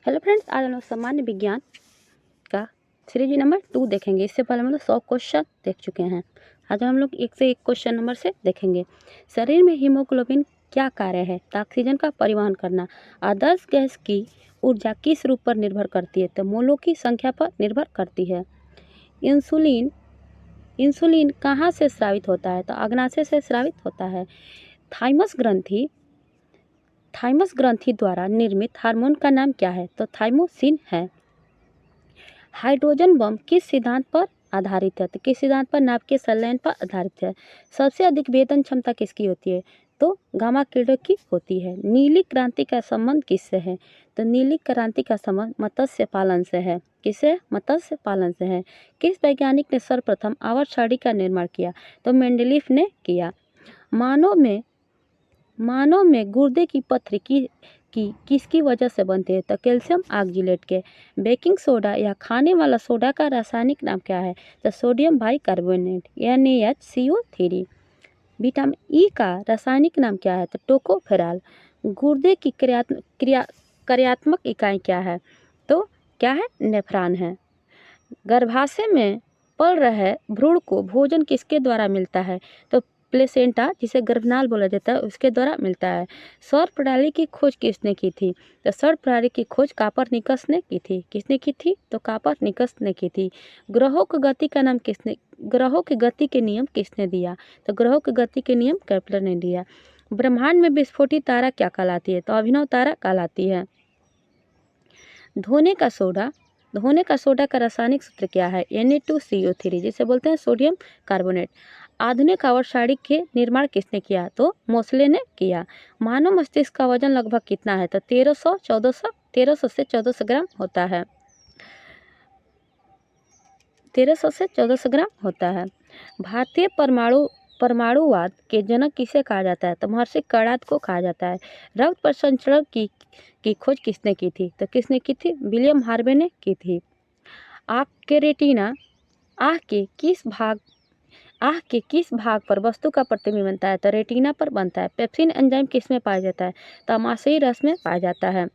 Hello friends, आज हम लोग सामान्य विज्ञान का सीरीज नंबर 2 देखेंगे। इससे पहले हम लोग 100 क्वेश्चन देख चुके हैं। आज हम लोग एक से एक क्वेश्चन नंबर से देखेंगे। शरीर में हीमोग्लोबिन क्या कार्य है? तो ऑक्सीजन का परिवहन करना। आदर्श गैस की ऊर्जा किस रूप पर निर्भर करती है? तो मोलों की संख्या पर निर्भर करती है। इंसुलिन कहाँ से स्रावित होता है? तो अग्नाशय से स्रावित होता है। थाइमस ग्रंथि द्वारा निर्मित हार्मोन का नाम क्या है? तो थाइमोसिन है। हाइड्रोजन बम किस सिद्धांत पर आधारित है? तो किस सिद्धांत पर? नाभिकीय संलयन पर आधारित है। सबसे अधिक वेदन क्षमता किसकी होती है? तो गामा किरणों की होती है। नीली क्रांति का संबंध किससे है? तो नीली क्रांति का संबंध मत्स्य पालन से है। किससे? मत्स्य पालन से है। किस वैज्ञानिक ने सर्वप्रथम आवर्त सारणी का निर्माण किया? तो मेंडेलीफ ने किया। मानव में गुर्दे की पथरी की किसकी वजह से बनती है? तो कैल्शियम ऑक्जेलेट के। बेकिंग सोडा या खाने वाला सोडा का रासायनिक नाम क्या है? तो sodium bicarbonate NaHCO3। Vitamin E का रासायनिक नाम क्या है? तो टोकोफेरॉल। गुर्दे की कार्यात्मक इकाई क्या है? तो क्या है? नेफ्रॉन है। गर्भाशय में पल रहे भ्रूण को भोजन किसके द्वारा मिलता है? तो प्लेसेंटा, जिसे गर्भनाल बोला जाता है, उसके द्वारा मिलता है। सौर प्रणाली की खोज किसने की थी? तो सौर प्रणाली की खोज कापरनिकस ने की थी। किसने की थी? तो कापरनिकस ने की थी। ग्रहों की गति के नियम किसने दिया? तो ग्रहों की गति के नियम केपलर ने दिया। ब्रह्मांड में विस्फोटित तारा क्या कहलाती है? तो अभिनव तारा कहलाती है। धोने का सोडा का रासायनिक सूत्र क्या है? Na2CO3, जिसे बोलते हैं सोडियम कार्बोनेट। आधुनिक आवर्त सारणी के निर्माण किसने किया? तो मोसले ने किया। मानव मस्तिष्क का वजन लगभग कितना है? तो 1300 से 1400 ग्राम होता है। 1300 से 1400 ग्राम होता है। भारतीय परमाणुवाद के जनक किसे कहा जाता है? तो महर्षि कर्णाद को कहा जाता है। रक्त प्रसंचरण की खोज किसने की थी? तो किसने की थी? विलियम हार्वे ने की थी। आँख के किस भाग पर वस्तु का प्रतिबिंब बनता है? तो रेटिना पर बनता है। पेप्सिन एंजाइम किस में पाया जाता है? तो अमाशयी रस में पाया जाता है।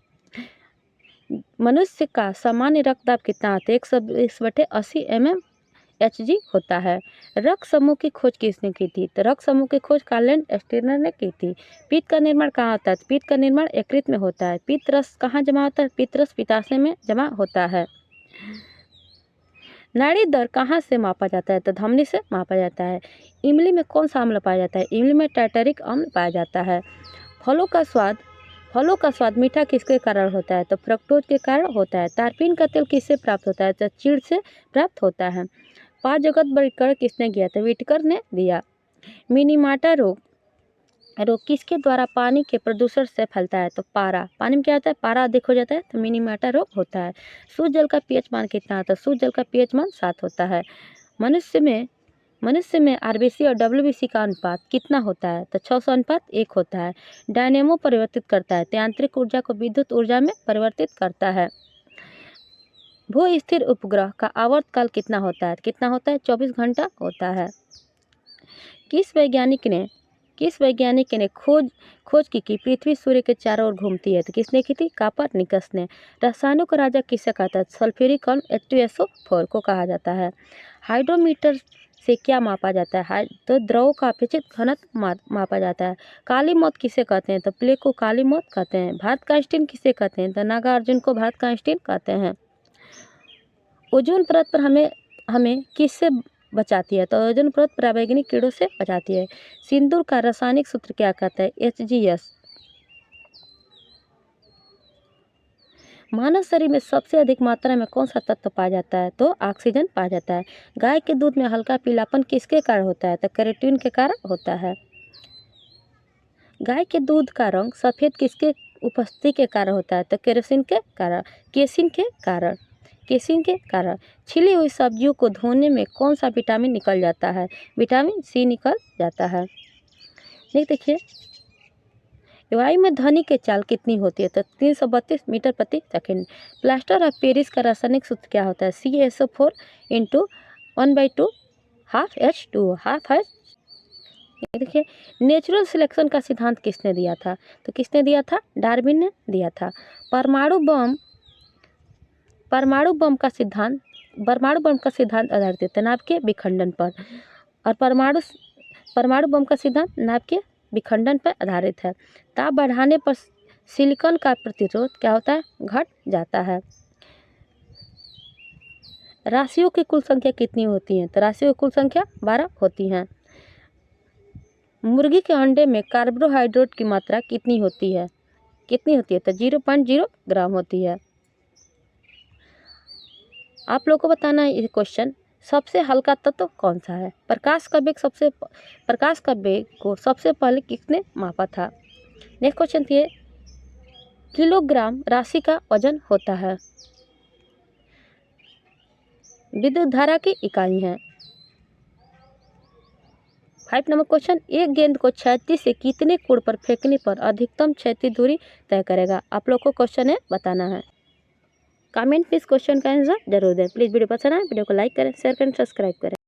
मनुष्य का सामान्य रक्तदाब कितना होता है? 120/80 mmHg होता है। रक्त समूह की खोज किसने की थी? तो रक्त समूह की खोज कार्ल स्टेनर ने की थी। पित्त का निर्माण कहाँ होता है? पित्त का निर्माण यकृत में होता है। पित्त रस कहाँ जमा होता है? पित्त रस पित्ताशय में जमा होता है। नाड़ी दर कहाँ से मापा जाता है? तो धमनी से मापा जाता है। इमली में कौन सा अम्ल पाया जाता है? इमली में टार्टरिक अम्ल पाया जाता है। फलों का स्वाद मीठा किसके कारण होता है? तो फ्रक्टोज के कारण होता है। तारपीन का तेल किससे प्राप्त होता है? तो चीड़ से प्राप्त होता है। 5 जगत वर्गीकरण किसने किया? तो व्हिटकर ने दिया। मिनीमाटा रोग किसके द्वारा पानी के प्रदूषण से फैलता है? तो पानी में क्या होता है? पारा अधिक हो जाता है तो मिनीमाटा रोग होता है। शुद्ध जल का pH मान कितना होता है? शुद्ध जल का pH मान 7 होता है। मनुष्य में RBC और WBC का अनुपात कितना होता है? तो 600:1 होता है। डायनेमो परिवर्तित करता है तो यांत्रिक ऊर्जा को विद्युत ऊर्जा में परिवर्तित करता है। भू स्थिर उपग्रह का आवर्त काल कितना होता है? 24 घंटा होता है। किस वैज्ञानिक ने खोज की कि पृथ्वी सूर्य के चारों ओर घूमती है? तो किसने की थी? कापरनिकस ने। रसायनों का राजा किसे कहता है? सल्फ्यूरिक अम्ल H2SO4 को कहा जाता है। हाइड्रोमीटर से क्या मापा जाता है? तो द्रव का अपेक्षित घनत्व मापा जाता है। काली मौत किसे कहते हैं? तो प्लेग को काली मौत कहते हैं। भारत का आइंस्टीन किसे कहते हैं? तो नागार्जुन को भारत का आइंस्टीन कहते हैं। ओजोन परत पर हमें किससे बचाती है? तो ओजोन परत पराबैंगनी किरणों से बचाती है। सिंदूर का रासायनिक सूत्र क्या कहता है? HGS। मानव शरीर में सबसे अधिक मात्रा में कौन सा तत्व पाया जाता है? तो ऑक्सीजन पाया जाता है। गाय के दूध में हल्का पीलापन किसके कारण होता है? तो केराटिन के कारण होता है। गाय के दूध का रंग सफ़ेद किसके उपस्थिति के कारण होता है? तो केसिन के कारण। छिली हुई सब्जियों को धोने में कौन सा विटामिन निकल जाता है? विटामिन C निकल जाता है। देखिए, वायु में ध्वनि की चाल कितनी होती है? तो 332 मीटर प्रति सेकंड। प्लास्टर ऑफ पेरिस का रासायनिक सूत्र क्या होता है? CaSO4 × 1/2 H2O। देखिए, नेचुरल सिलेक्शन का सिद्धांत किसने दिया था? तो किसने दिया था? डार्विन ने दिया था। परमाणु बम का सिद्धांत आधारित है तनाव के विखंडन पर, और परमाणु बम का सिद्धांत नाभ के विखंडन पर आधारित है। ताप बढ़ाने पर सिलिकॉन का प्रतिरोध क्या होता है, घट जाता है। राशियों की कुल संख्या कितनी होती है, तो राशियों की कुल संख्या 12 होती हैं। मुर्गी के अंडे में कार्बोहाइड्रेट की मात्रा कितनी होती है, तो 0.0 ग्राम होती है। आप लोगों को बताना है ये क्वेश्चन, सबसे हल्का तत्व कौन सा है। प्रकाश का वेग को सबसे पहले किसने मापा था। नेक्स्ट क्वेश्चन थी, किलोग्राम राशि का वजन होता है। विद्युत धारा की इकाई है। 5 नंबर क्वेश्चन, एक गेंद को क्षैतिज से कितने कोण पर फेंकने पर अधिकतम क्षैतिज दूरी तय करेगा। आप लोग को क्वेश्चन है बताना है। कमेंट में इस क्वेश्चन का आंसर जरूर दें। प्लीज़ वीडियो पसंद आए वीडियो को लाइक करें, शेयर करें, सब्सक्राइब करें।